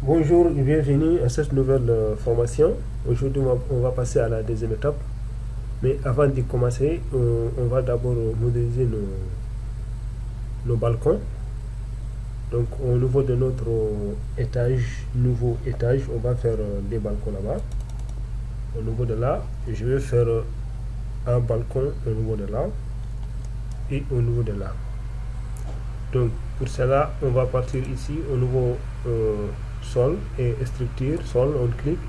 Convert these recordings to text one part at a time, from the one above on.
Bonjour et bienvenue à cette nouvelle formation. Aujourd'hui, on va passer à la deuxième étape. Mais avant d'y commencer, on va d'abord modéliser nos balcons. Donc, au niveau de notre nouveau étage, on va faire des balcons là-bas. Au niveau de là, je vais faire un balcon au niveau de là et au niveau de là. Donc, pour cela, on va partir ici au niveau sol et structure, sol, on clique.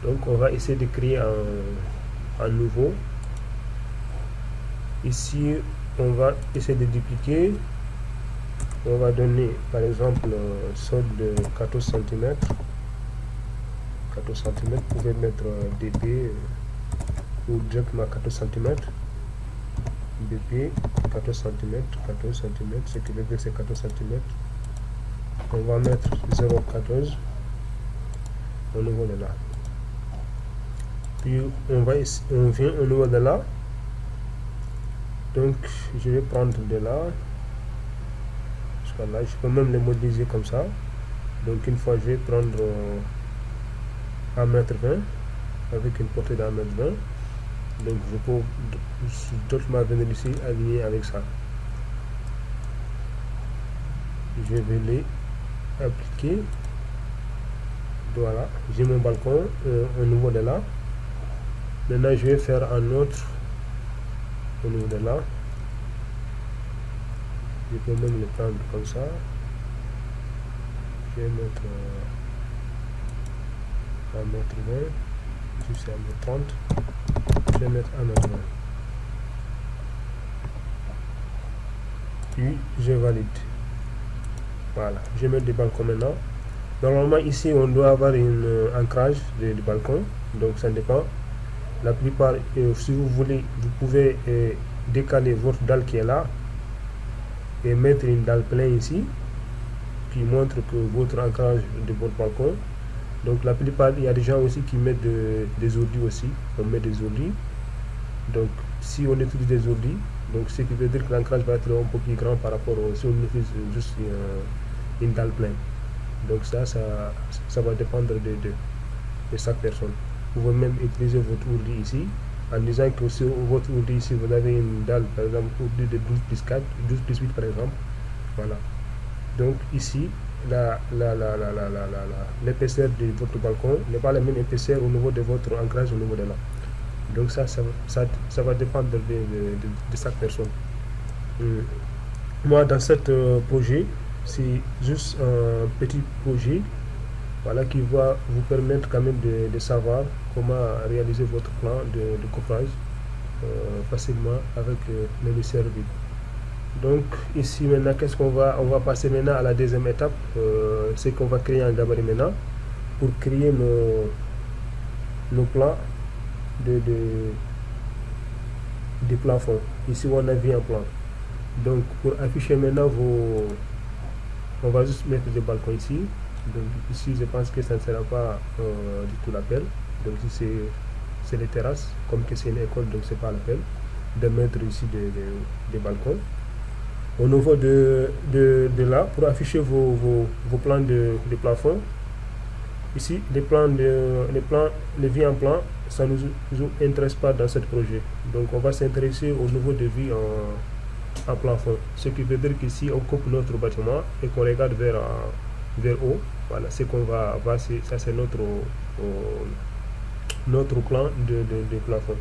Donc, on va essayer de créer un nouveau. Ici, on va essayer de dupliquer. On va donner, par exemple, sol de 14 cm. 14 cm, vous pouvez mettre DP ou directement 14 cm. BP 14 cm, 14 cm, ce qui veut dire que c'est 14 cm. On va mettre 0,14 au niveau de là. Puis on vient au niveau de là. Donc je vais prendre de là jusqu'à là. Je peux même le modéliser comme ça. Donc une fois je vais prendre 1,20 m avec une portée d'1,20 m. Donc je peux d'autrement venir ici aligner avec ça. Je vais les appliquer. Voilà, j'ai mon balcon au niveau de là. Maintenant je vais faire un autre au niveau de là. Je peux même le prendre comme ça. Je vais mettre 1,20 m, jusqu'à 1,30 m. Je vais mettre 1,20 m. Puis je valide. Voilà, je vais mettre des balcons maintenant. Normalement ici on doit avoir un ancrage de balcon, donc ça dépend. La plupart, si vous voulez, vous pouvez décaler votre dalle qui est là et mettre une dalle pleine ici qui montre que votre ancrage de votre balcon. Donc la plupart, il y a des gens aussi qui mettent des ordis aussi. On met des ordis. Donc si on utilise des ordis, donc ce qui veut dire que l'ancrage va être un peu plus grand par rapport si on utilise juste une dalle pleine. Donc ça va dépendre de chaque personne. Vous pouvez même utiliser votre ourdi ici en disant que sur votre ourdi ici vous avez une dalle par exemple ourdi de 12 plus 4, 12 plus 8 par exemple. Voilà. Donc ici l'épaisseur de votre balcon n'est pas la même épaisseur au niveau de votre ancrage au niveau de là. Donc ça va dépendre de chaque personne. Moi dans cet projet, c'est juste un petit projet, voilà, qui va vous permettre quand même de savoir comment réaliser votre plan de coffrage facilement avec le logiciel Revit. Donc ici maintenant, qu'est-ce qu'on va passer maintenant à la deuxième étape, c'est qu'on va créer un gabarit maintenant pour créer nos plans de plafond. Ici on a vu un plan. Donc pour afficher maintenant on va juste mettre des balcons ici. Donc ici je pense que ça ne sera pas du tout l'appel. Donc ici c'est les terrasses, comme que c'est une école, donc c'est pas l'appel de mettre ici des balcons. Au niveau de là, pour afficher vos plans de plafond, ici les vues en plan, ça ne nous intéresse pas dans ce projet. Donc on va s'intéresser au niveau de vues en plafond, ce qui veut dire qu'ici on coupe notre bâtiment et qu'on regarde vers haut. Voilà, ce qu'on va voir, ça c'est notre plan de plafond.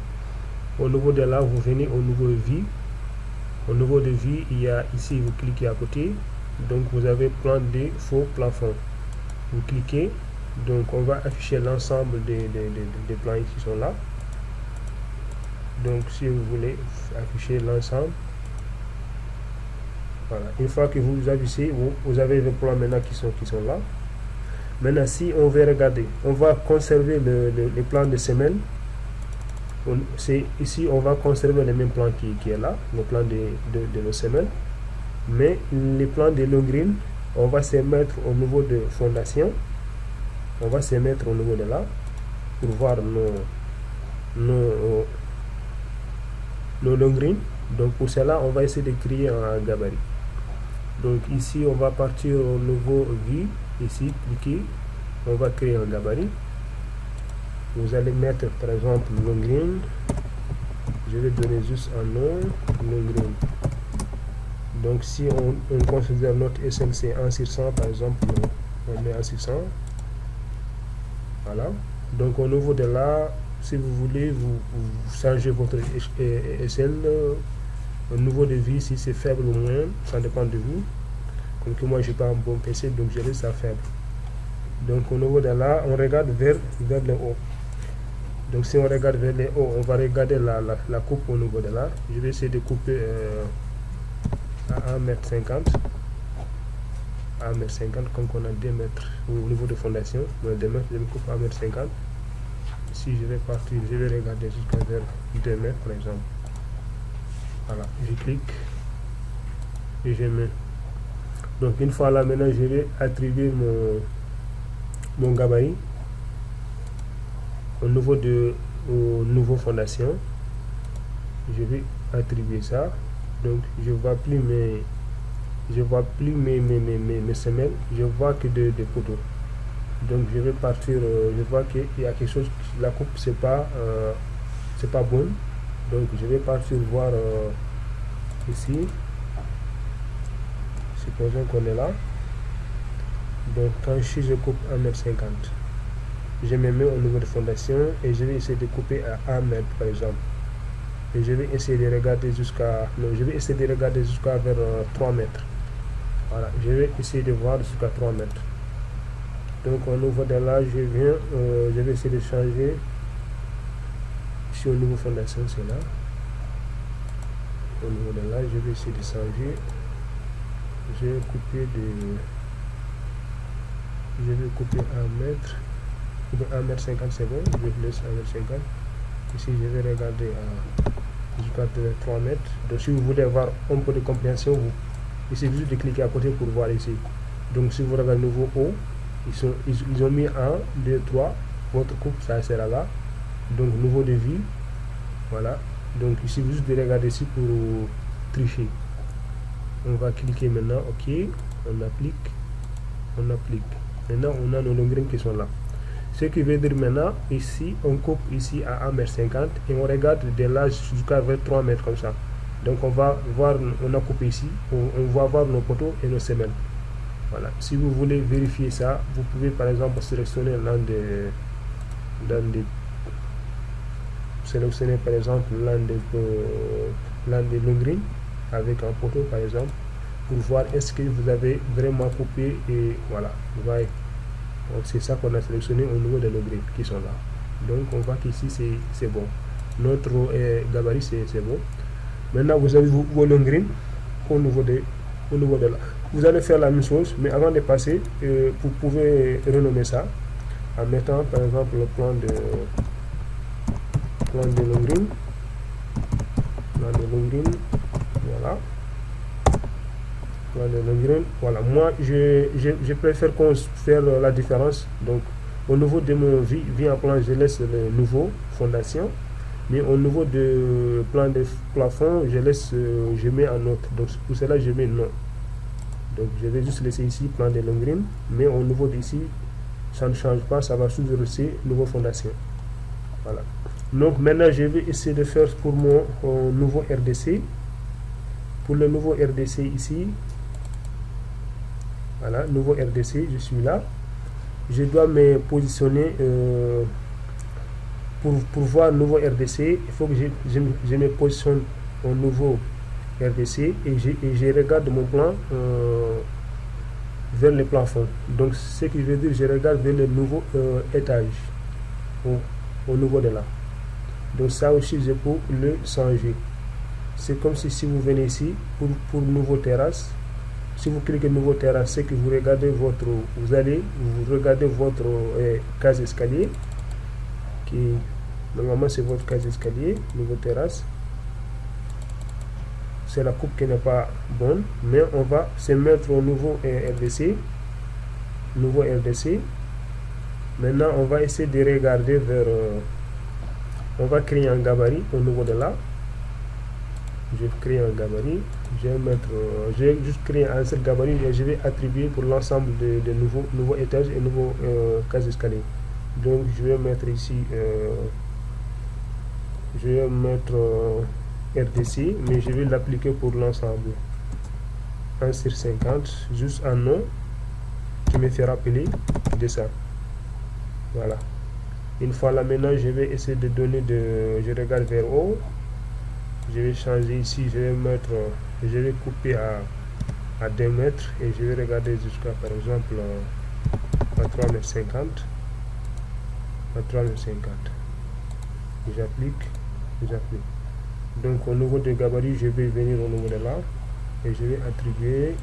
Au niveau de là, vous venez au niveau vie. Au niveau de vie, il y a ici, vous cliquez à côté, donc vous avez plan des faux plafonds. Vous cliquez, donc on va afficher l'ensemble des plans qui sont là. Donc si vous voulez afficher l'ensemble, voilà. Une fois que vous affichez, vous avez les plans maintenant qui sont là. Maintenant, si on veut regarder, on va conserver les plans de semaine. Ici, on va conserver les mêmes plans qui est là, le plan de nos semaines. Mais les plans de long green, on va se mettre au niveau de fondation. On va se mettre au niveau de là pour voir nos long green. Donc pour cela, on va essayer de créer un gabarit. Donc ici, on va partir au nouveau vue, ici, cliquer, on va créer un gabarit. Vous allez mettre par exemple long green. Je vais donner juste un nom, long green. Donc si on considère notre SLC 1 sur 100 par exemple, on met 1 sur 100. Voilà. Donc au niveau de là, si vous voulez, vous changez votre SL. Au niveau de vie, si c'est faible ou moins, ça dépend de vous. Comme que moi, j'ai pas un bon PC, donc je laisse ça faible. Donc au niveau de là, on regarde vers le haut. Donc si on regarde vers le haut, on va regarder la coupe au niveau de là. Je vais essayer de couper à 1,50 m. À 1,50 m, comme on a 2 mètres au niveau de fondation. Donc 2 mètres, je me coupe à 1,50 m. Si je vais partir, je vais regarder jusqu'à vers 2 mètres par exemple. Voilà, je clique et je mets. Donc une fois là, maintenant je vais attribuer mon gabarit au nouveau fondation. Je vais attribuer ça. Donc je vois plus mes semelles, je vois que des poteaux. Donc je vais partir, je vois qu'il y a quelque chose, la coupe c'est pas bonne. Donc je vais partir voir ici. Supposons qu'on est là. Donc quand je coupe 1,50 m, je me mets au niveau de fondation et je vais essayer de couper à 1 mètre par exemple. Et je vais essayer de regarder jusqu'à vers 3 mètres. Voilà, je vais essayer de voir jusqu'à 3 mètres. Donc au niveau de là, je vais essayer de changer. Ici au niveau fondation, c'est là. Au niveau de là, je vais essayer de changer. Je vais couper 1 mètre. 1,50 m, c'est bon. Je laisse 1,50 m. Ici, je vais regarder jusqu'à 3 mètres. Donc si vous voulez avoir un peu de compréhension, il suffit juste de cliquer à côté pour voir ici. Donc si vous regardez nouveau haut, ils ont mis 1, 2, 3. Votre coupe, ça sera là. Donc nouveau de vie. Voilà. Donc il suffit juste de regarder ici pour tricher. On va cliquer maintenant, ok. On applique. Maintenant on a nos longs grains qui sont là. Ce qui veut dire maintenant, ici, on coupe ici à 1,50 m et on regarde de là jusqu'à 3 mètres comme ça. Donc on va voir, on a coupé ici, on va voir nos poteaux et nos semelles. Voilà. Si vous voulez vérifier ça, vous pouvez par exemple sélectionner sélectionner par exemple l'un des longs grains avec un poteau par exemple pour voir est-ce que vous avez vraiment coupé et voilà. Vous voyez. Donc c'est ça qu'on a sélectionné au niveau des longs grains qui sont là. Donc on voit qu'ici c'est bon. Notre gabarit c'est bon. Maintenant vous avez vos longs grains au niveau de là. Vous allez faire la même chose, mais avant de passer, vous pouvez renommer ça en mettant par exemple le plan de long grain. Voilà. Voilà, moi je préfère qu'on faire la différence. Donc au niveau de mon vie en plan, je laisse le nouveau fondation, mais au niveau de plan de plafond, je mets en note. Donc pour cela je mets non. Donc je vais juste laisser ici plan de long green, mais au niveau d'ici ça ne change pas, ça va toujours rester nouveau fondation. Voilà. Donc maintenant je vais essayer de faire pour mon nouveau RDC. Pour le nouveau RDC ici, voilà, nouveau RDC, je suis là. Je dois me positionner pour voir nouveau RDC. Il faut que je me positionne au nouveau RDC et je regarde mon plan vers le plafond. Donc ce qui veut dire je regarde vers le nouveau étage au niveau de là. Donc ça aussi je peux le changer. C'est comme si vous venez ici pour nouveau terrasse. Si vous cliquez nouveau terrasse, c'est que vous regardez vous regardez votre case escalier qui normalement c'est votre case escalier, nouveau terrasse. C'est la coupe qui n'est pas bonne, mais on va se mettre au nouveau RDC. Nouveau RDC. Maintenant on va essayer de regarder vers on va créer un gabarit au niveau de là. Je crée un gabarit, je vais mettre, j'ai juste créé un seul gabarit et je vais attribuer pour l'ensemble de nouveaux étages et nouveaux cases d'escalier. Donc je vais mettre ici, je vais mettre RDC, mais je vais l'appliquer pour l'ensemble. 1 sur 50, juste un nom qui me fait rappeler de ça. Voilà. Une fois là maintenant, je vais essayer de donner je regarde vers haut. Je vais changer ici, je vais mettre, je vais couper à 2 mètres et je vais regarder jusqu'à par exemple à 3 mètres 50. À 3 mètres 50. J'applique. Donc au niveau des gabarits, je vais venir au niveau de là et je vais attribuer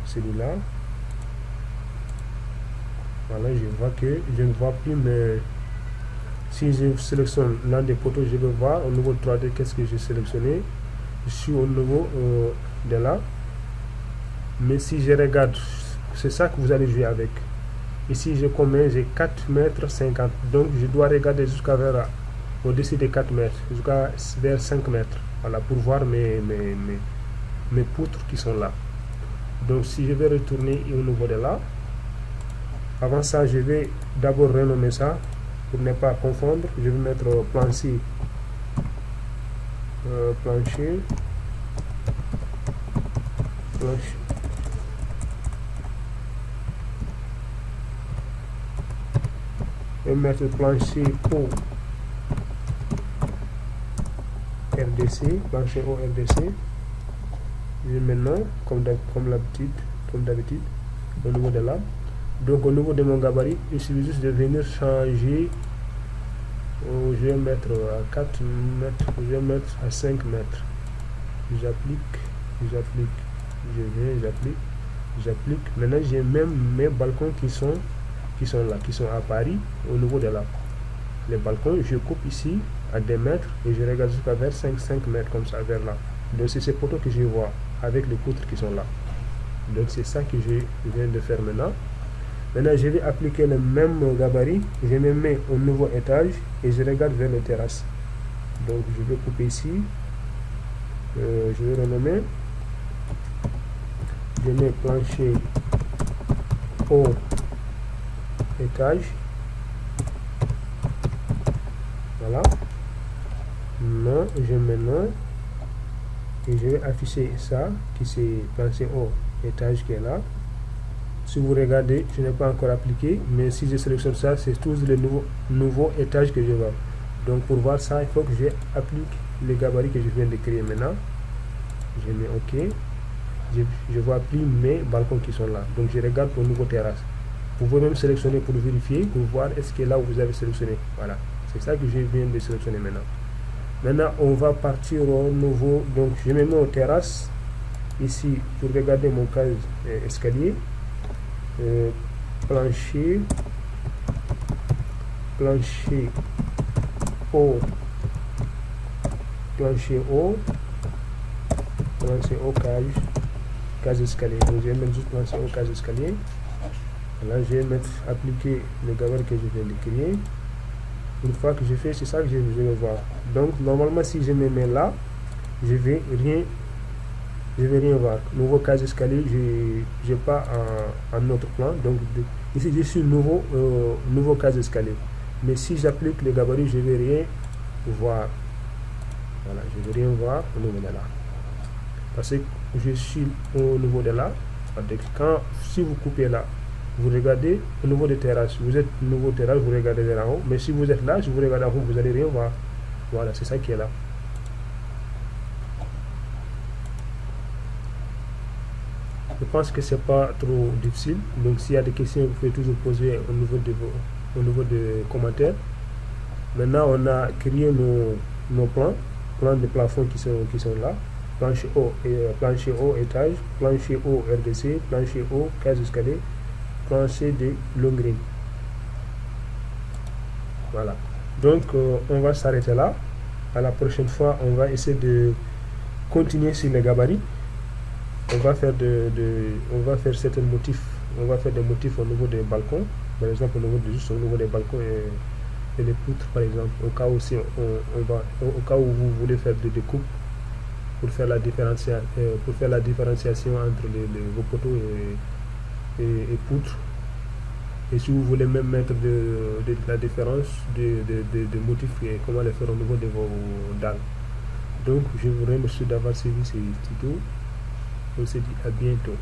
celui-là. Voilà, je vois que je ne vois plus, mais si je sélectionne l'un des poteaux, je vais voir au niveau 3D qu'est-ce que j'ai sélectionné. Je suis au niveau de là. Mais si je regarde, c'est ça que vous allez jouer avec. Ici, j'ai combien? J'ai 4 mètres 50. Donc, je dois regarder jusqu'à vers au-dessus des 4 mètres, jusqu'à vers 5 mètres. Voilà, pour voir mes poutres qui sont là. Donc, si je vais retourner au niveau de là, avant ça, je vais d'abord renommer ça pour ne pas confondre. Je vais mettre plancher, et mettre plancher haut RDC, plancher haut RDC. Je mets maintenant comme d'habitude au niveau de là. Donc au niveau de mon gabarit, il suffit juste de venir changer. Je vais mettre à 4 mètres, je vais mettre à 5 mètres. J'applique, je viens, j'applique. Maintenant j'ai même mes balcons qui sont là, qui sont à Paris au niveau de là. Les balcons, je coupe ici à 2 mètres et je regarde jusqu'à vers 5 mètres comme ça vers là. Donc c'est ces poteaux que je vois avec les poutres qui sont là. Donc c'est ça que je viens de faire maintenant. Maintenant je vais appliquer le même gabarit, je me mets au nouveau étage et je regarde vers les terrasses. Donc je vais couper ici, je vais renommer, je mets plancher haut étage, voilà, non, je mets non et je vais afficher ça qui c'est plancher haut étage qui est là. Si vous regardez, je n'ai pas encore appliqué, mais si je sélectionne ça, c'est tous les nouveaux étages que je vois. Donc pour voir ça, il faut que j'applique les gabarits que je viens de créer maintenant. Je mets OK. Je vois plus mes balcons qui sont là. Donc je regarde pour nouveau terrasse. Vous pouvez même sélectionner pour vérifier, pour voir est-ce que là où vous avez sélectionné. Voilà, c'est ça que je viens de sélectionner maintenant. Maintenant, on va partir au nouveau. Donc je me mets aux terrasses. Ici, pour regarder mon case escalier. Plancher haut case escalier. Donc je vais mettre juste plancher haut case escalier. Là je vais mettre appliquer le gabarit que je viens de créer. Une fois que je fais, c'est ça que je vais voir. Donc normalement si je me mets là, je vais rien voir. Nouveau case escalier, je pas un autre plan. Donc ici je suis nouveau case escalier. Mais si j'applique le gabarit, je vais rien voir. Voilà, je vais rien voir au niveau de là. Parce que je suis au niveau de là. Si vous coupez là, vous regardez au niveau des terrasses. Vous êtes au niveau terrasse, vous regardez vers en haut. Mais si vous êtes là, si vous regardez en haut, vous n'allez rien voir. Voilà, c'est ça qui est là. Je pense que c'est pas trop difficile. Donc s'il y a des questions, vous pouvez toujours poser au niveau des commentaires. Maintenant, on a créé nos plans de plafond qui sont là. Plancher haut étage, plancher haut RDC, plancher haut case escalier, plancher de long grille. Voilà. Donc on va s'arrêter là. À la prochaine fois, on va essayer de continuer sur les gabarits. On va faire certains motifs. On va faire des motifs au niveau des balcons, par exemple juste au niveau des balcons et les poutres, par exemple. Au cas où vous voulez faire des découpes pour faire la différenciation entre vos poteaux et poutres. Et si vous voulez même mettre de la différence de motifs et comment les faire au niveau de vos dalles. Donc je vous remercie d'avoir suivi ce tuto. On se dit à bientôt.